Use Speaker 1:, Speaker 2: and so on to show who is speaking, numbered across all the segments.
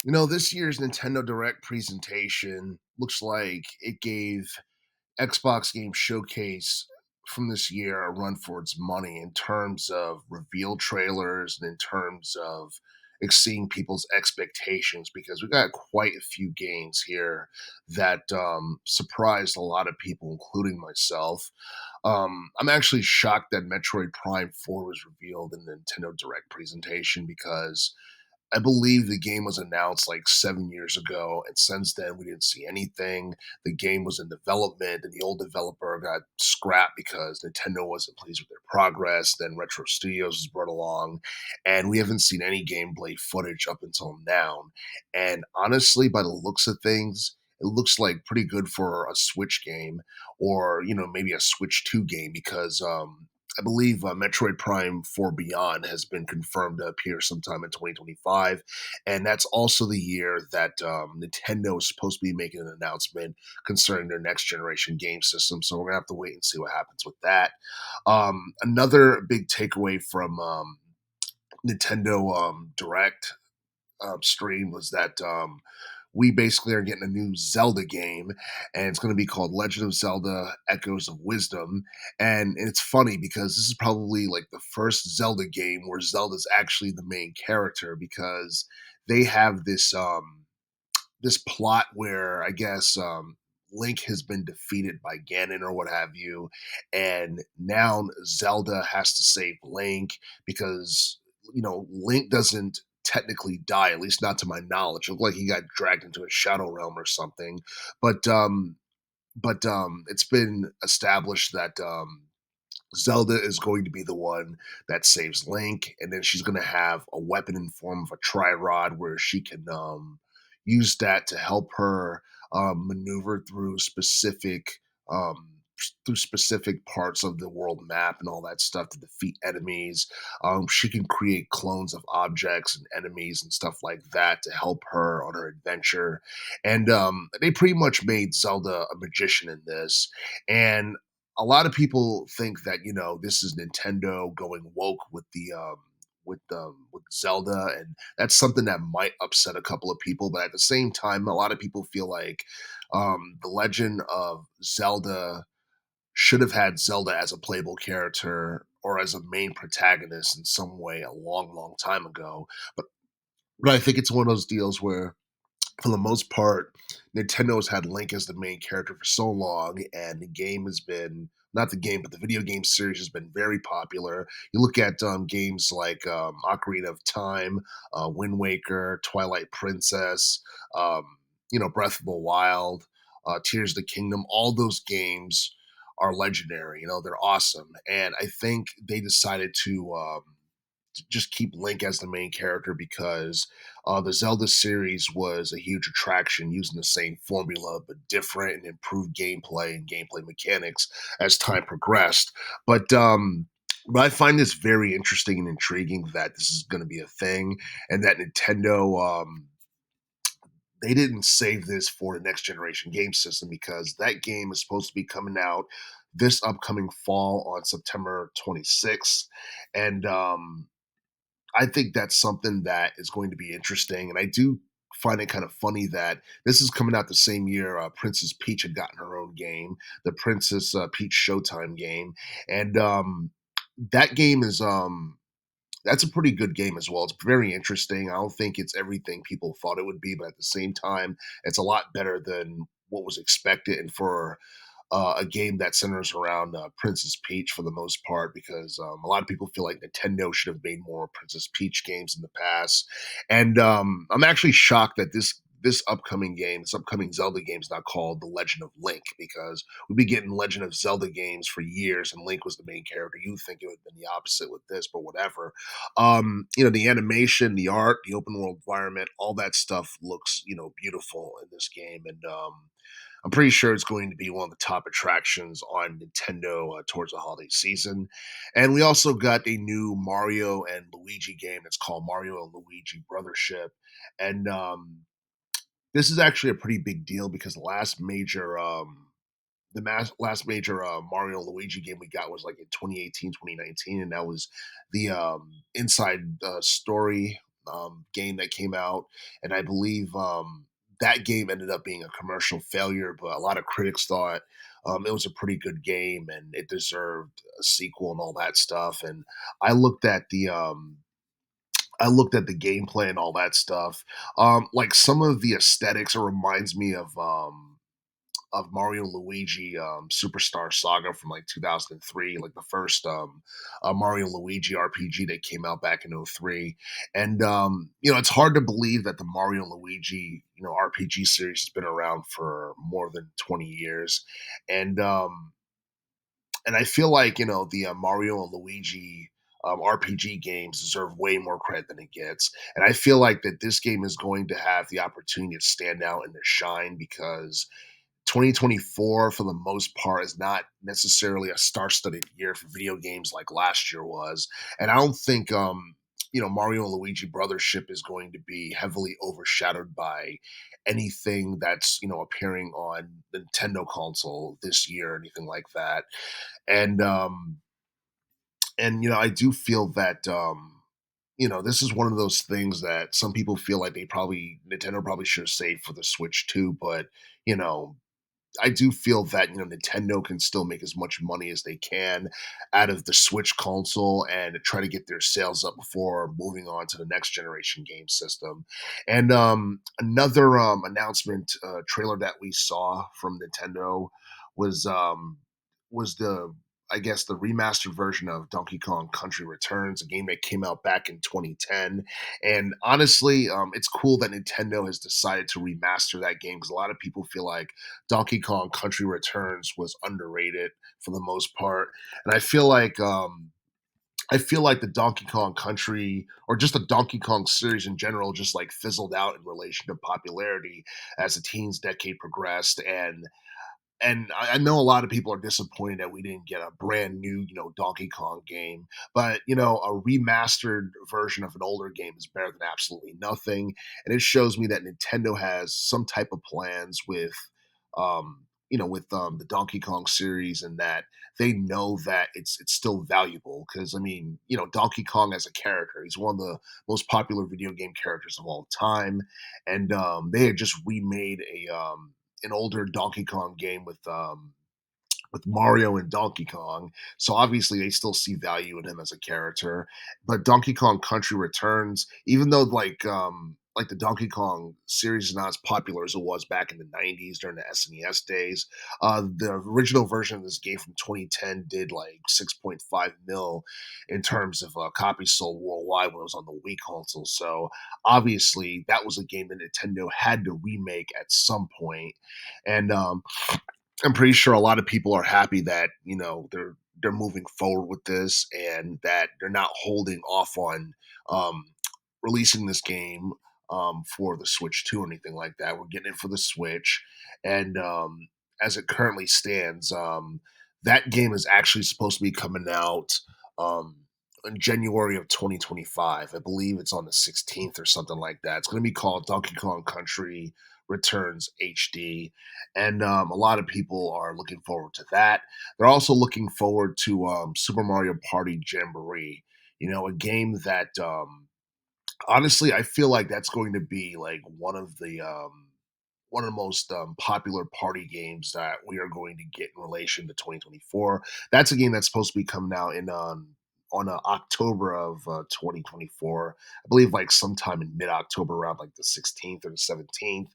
Speaker 1: This year's Nintendo Direct presentation looks like it gave Xbox Game Showcase from this year a run for its money in terms of reveal trailers and in terms of exceeding people's expectations because we got quite a few games here that surprised a lot of people, including myself. I'm actually shocked that Metroid Prime 4 was revealed in the Nintendo Direct presentation because I believe the game was announced like 7 years ago, and since then, we didn't see anything. The game was in development, and the old developer got scrapped because Nintendo wasn't pleased with their progress. Then Retro Studios was brought along, and we haven't seen any gameplay footage up until now. And honestly, by the looks of things, it looks like pretty good for a Switch game or, maybe a Switch 2 game because I believe Metroid Prime 4 Beyond has been confirmed to appear sometime in 2025. And that's also the year that Nintendo is supposed to be making an announcement concerning their next generation game system. So we're going to have to wait and see what happens with that. Another big takeaway from Nintendo Direct stream was that we basically are getting a new Zelda game, and it's going to be called Legend of Zelda Echoes of Wisdom. And it's funny because this is probably like the first Zelda game where Zelda's actually the main character because they have this plot where I guess Link has been defeated by Ganon or what have you, and now Zelda has to save Link because Link doesn't technically die, at least not to my knowledge. It looked like he got dragged into a shadow realm or something, but it's been established that Zelda is going to be the one that saves Link, and then she's going to have a weapon in form of a tri rod where she can use that to help her maneuver through specific parts of the world map and all that stuff to defeat enemies. She can create clones of objects and enemies and stuff like that to help her on her adventure. And they pretty much made Zelda a magician in this. And a lot of people think that this is Nintendo going woke with Zelda, and that's something that might upset a couple of people. But at the same time, a lot of people feel like the Legend of Zelda should have had Zelda as a playable character or as a main protagonist in some way a long, long time ago. But I think it's one of those deals where for the most part, Nintendo's had Link as the main character for so long, and the game has been not the game, but the video game series has been very popular. You look at games like Ocarina of Time, Wind Waker, Twilight Princess, Breath of the Wild, Tears of the Kingdom. All those games are legendary. They're awesome, and I think they decided to just keep Link as the main character because the Zelda series was a huge attraction using the same formula but different and improved gameplay and gameplay mechanics as time progressed. But I find this very interesting and intriguing that this is going to be a thing and that Nintendo they didn't save this for the next generation game system because that game is supposed to be coming out this upcoming fall on September 26th. And I think that's something that is going to be interesting, and I do find it kind of funny that this is coming out the same year Princess Peach had gotten her own game, the Princess Peach Showtime game, and that game is that's a pretty good game as well. It's very interesting. I don't think it's everything people thought it would be, but at the same time, it's a lot better than what was expected. And for a game that centers around Princess Peach for the most part, because a lot of people feel like Nintendo should have made more Princess Peach games in the past. And I'm actually shocked that this upcoming Zelda game is not called The Legend of Link because we've been getting Legend of Zelda games for years, and Link was the main character. You'd think it would have been the opposite with this, but whatever. The animation, the art, the open world environment, all that stuff looks beautiful in this game, and I'm pretty sure it's going to be one of the top attractions on Nintendo towards the holiday season. And we also got a new Mario and Luigi game. It's called Mario and Luigi Brothership. And this is actually a pretty big deal because last major Mario and Luigi game we got was like in 2018, 2019, and that was the Inside Story. game that came out, and I believe that game ended up being a commercial failure. But a lot of critics thought it was a pretty good game and it deserved a sequel and all that stuff. And I looked at the I looked at the gameplay and all that stuff. Like some of the aesthetics, it reminds me of Mario and Luigi Superstar Saga from like 2003, like the first Mario and Luigi RPG that came out back in '03. And it's hard to believe that the Mario and Luigi RPG series has been around for more than 20 years. And I feel like the Mario and Luigi RPG games deserve way more credit than it gets. And I feel like that this game is going to have the opportunity to stand out and to shine because 2024 for the most part is not necessarily a star-studded year for video games like last year was. And I don't think Mario and Luigi Brothership is going to be heavily overshadowed by anything that's appearing on the Nintendo console this year or anything like that. And I do feel that this is one of those things that some people feel like Nintendo probably should have saved for the Switch too, but you know, I do feel that Nintendo can still make as much money as they can out of the Switch console and try to get their sales up before moving on to the next generation game system. And another announcement trailer that we saw from Nintendo was the I guess the remastered version of Donkey Kong Country Returns, a game that came out back in 2010. And honestly, it's cool that Nintendo has decided to remaster that game because a lot of people feel like Donkey Kong Country Returns was underrated for the most part. And I feel like the Donkey Kong Country or just the Donkey Kong series in general just like fizzled out in relation to popularity as the teens decade progressed. And I know a lot of people are disappointed that we didn't get a brand new, Donkey Kong game. But a remastered version of an older game is better than absolutely nothing. And it shows me that Nintendo has some type of plans with the Donkey Kong series, and that they know that it's still valuable. Because I mean, Donkey Kong as a character, he's one of the most popular video game characters of all time, and they had just remade an older Donkey Kong game with Mario and Donkey Kong. So obviously they still see value in him as a character. But Donkey Kong Country Returns, even though like the Donkey Kong series is not as popular as it was back in the 90s during the SNES days. The original version of this game from 2010 did like 6.5 mil in terms of copies sold worldwide when it was on the Wii console. So obviously that was a game that Nintendo had to remake at some point. And I'm pretty sure a lot of people are happy that they're moving forward with this and that they're not holding off on um, releasing this game for the Switch 2 or anything like that. We're getting it for the Switch, and as it currently stands, that game is actually supposed to be coming out um, in January of 2025. I believe it's on the 16th or something like that. It's going to be called Donkey Kong Country Returns HD, and a lot of people are looking forward to that. They're also looking forward to Super Mario Party Jamboree. A game that honestly, I feel like that's going to be like one of the most popular party games that we are going to get in relation to 2024. That's a game that's supposed to be coming out in on October of 2024. I believe like sometime in mid October, around like the 16th or the 17th.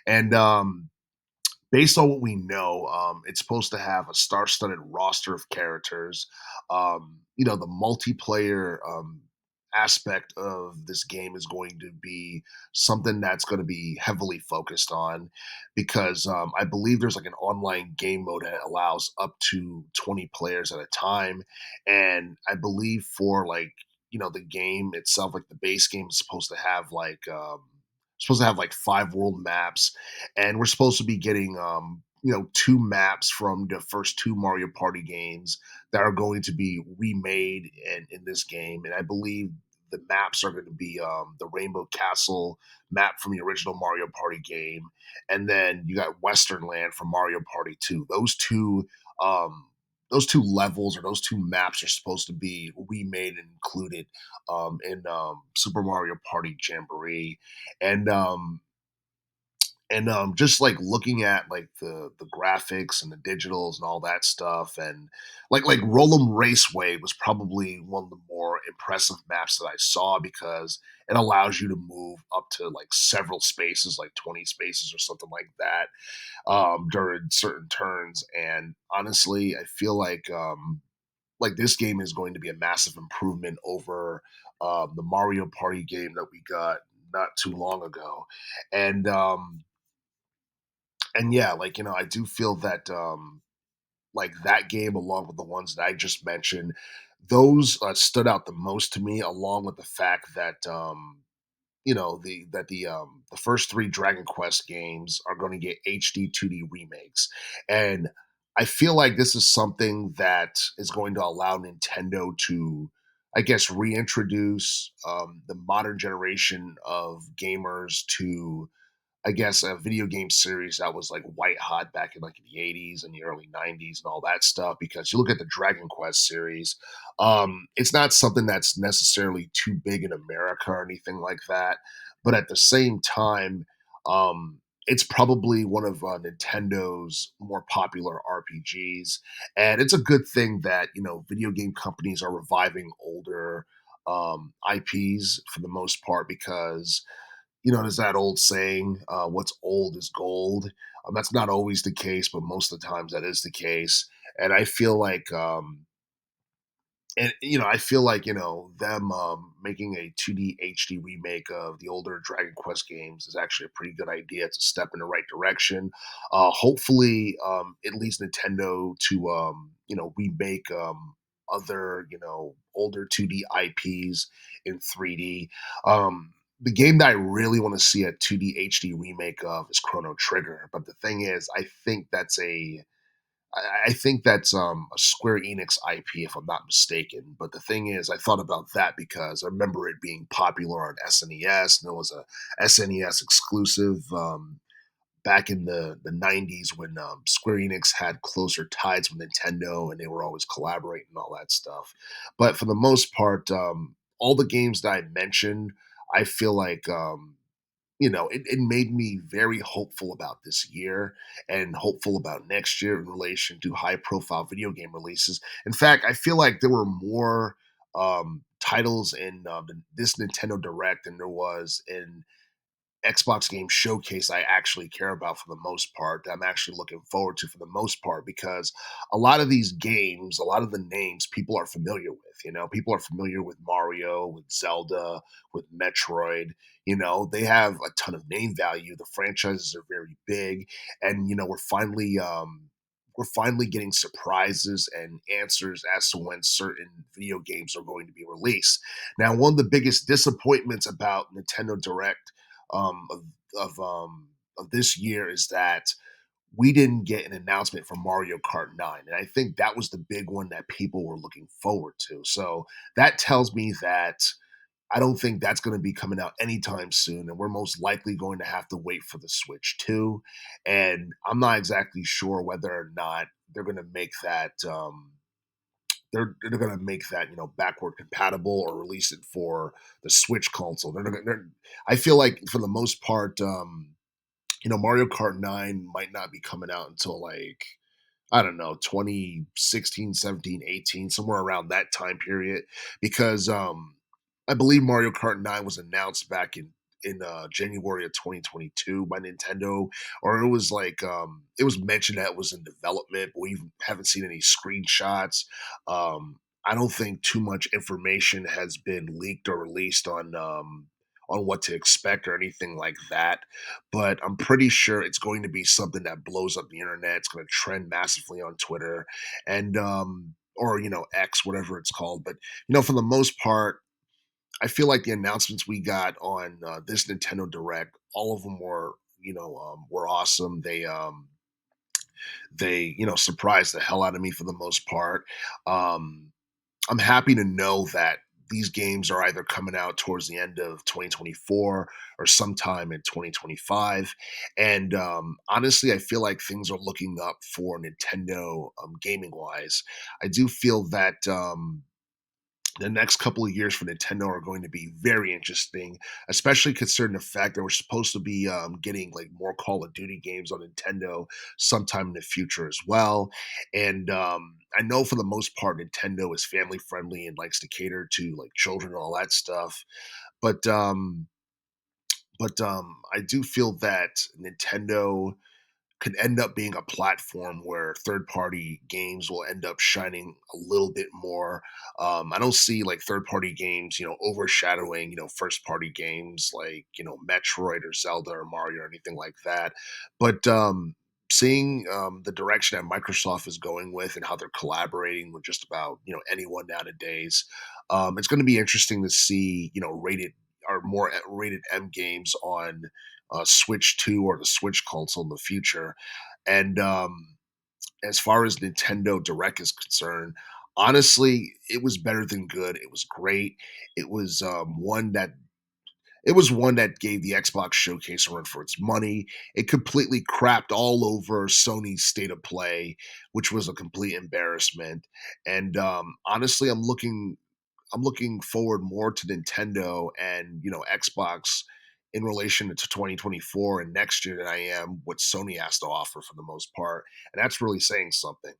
Speaker 1: And based on what we know, it's supposed to have a star-studded roster of characters. The multiplayer aspect of this game is going to be something that's going to be heavily focused on because I believe there's like an online game mode that allows up to 20 players at a time. And I believe for like, the game itself, like the base game is supposed to have like 5 world maps, and we're supposed to be getting 2 maps from the first 2 Mario Party games that are going to be remade in this game. And I believe the maps are going to be the Rainbow Castle map from the original Mario Party game, and then you got Western Land from Mario Party 2. Those two those two levels or those two maps are supposed to be remade and included in Super Mario Party Jamboree, and just like looking at like the graphics and the digitals and all that stuff, and like Roll'em Raceway was probably one of the more impressive maps that I saw because it allows you to move up to like several spaces, like 20 spaces or something like that, during certain turns. And honestly, I feel like this game is going to be a massive improvement over the Mario Party game that we got not too long ago. And yeah, like, I do feel that like that game along with the ones that I just mentioned, those stood out the most to me, along with the fact that the first three Dragon Quest games are going to get HD 2D remakes. And I feel like this is something that is going to allow Nintendo to, I guess, reintroduce the modern generation of gamers to, I guess, a video game series that was like white hot back in like the 80s and the early 90s and all that stuff. Because you look at the Dragon Quest series, it's not something that's necessarily too big in America or anything like that. But at the same time, it's probably one of Nintendo's more popular RPGs. And it's a good thing that, video game companies are reviving older IPs for the most part because there's that old saying, what's old is gold. That's not always the case, but most of the times that is the case. And I feel like, them making a 2D HD remake of the older Dragon Quest games is actually a pretty good idea. It's a step in the right direction. Hopefully, it leads Nintendo to, remake other, older 2D IPs in 3D. The game that I really want to see a 2D HD remake of is Chrono Trigger. But the thing is, I think that's a Square Enix IP, if I'm not mistaken. But the thing is, I thought about that because I remember it being popular on SNES, and it was a SNES exclusive back in the 90s when Square Enix had closer ties with Nintendo and they were always collaborating and all that stuff. But for the most part, all the games that I mentioned, I feel like it made me very hopeful about this year and hopeful about next year in relation to high profile video game releases. In fact, I feel like there were more titles in this Nintendo Direct than there was in Xbox Game Showcase I actually care about for the most part, that I'm actually looking forward to for the most part, because a lot of these games, a lot of the names people are familiar with. People are familiar with Mario, with Zelda, with Metroid. They have a ton of name value. The franchises are very big, and we're finally getting surprises and answers as to when certain video games are going to be released. Now, one of the biggest disappointments about Nintendo Direct um, of of this year is that we didn't get an announcement for Mario Kart 9. And I think that was the big one that people were looking forward to. So that tells me that I don't think that's going to be coming out anytime soon. And we're most likely going to have to wait for the Switch 2. And I'm not exactly sure whether or not they're going to make that. They're going to make that backward compatible or release it for the Switch console. I feel like for the most part, Mario Kart 9 might not be coming out until like I don't know, 2016, 17, 18, somewhere around that time period. Because I believe Mario Kart 9 was announced back in January of 2022 by Nintendo, or it was like it was mentioned that it was in development, but we haven't seen any screenshots. I don't think too much information has been leaked or released on what to expect or anything like that, but I'm pretty sure it's going to be something that blows up the internet. It's going to trend massively on Twitter and or X, whatever it's called. But for the most part, I feel like the announcements we got on this Nintendo Direct, all of them were awesome. They surprised the hell out of me for the most part. I'm happy to know that these games are either coming out towards the end of 2024 or sometime in 2025. And honestly, I feel like things are looking up for Nintendo gaming wise. I do feel that the next couple of years for Nintendo are going to be very interesting, especially considering the fact that we're supposed to be getting like more Call of Duty games on Nintendo sometime in the future as well. And I know for the most part, Nintendo is family friendly and likes to cater to like children and all that stuff. But I do feel that Nintendo could end up being a platform where third party games will end up shining a little bit more. I don't see like third party games, overshadowing, first party games like, Metroid or Zelda or Mario or anything like that. But seeing the direction that Microsoft is going with and how they're collaborating with just about, anyone nowadays, it's going to be interesting to see, rated or more rated M games on Switch 2 or the Switch console in the future. And as far as Nintendo Direct is concerned, honestly, it was better than good. It was great. It was one that gave the Xbox showcase a run for its money. It completely crapped all over Sony's state of play, which was a complete embarrassment. And honestly, I'm looking forward more to Nintendo and Xbox in relation to 2024 and next year than I am what Sony has to offer for the most part, and that's really saying something.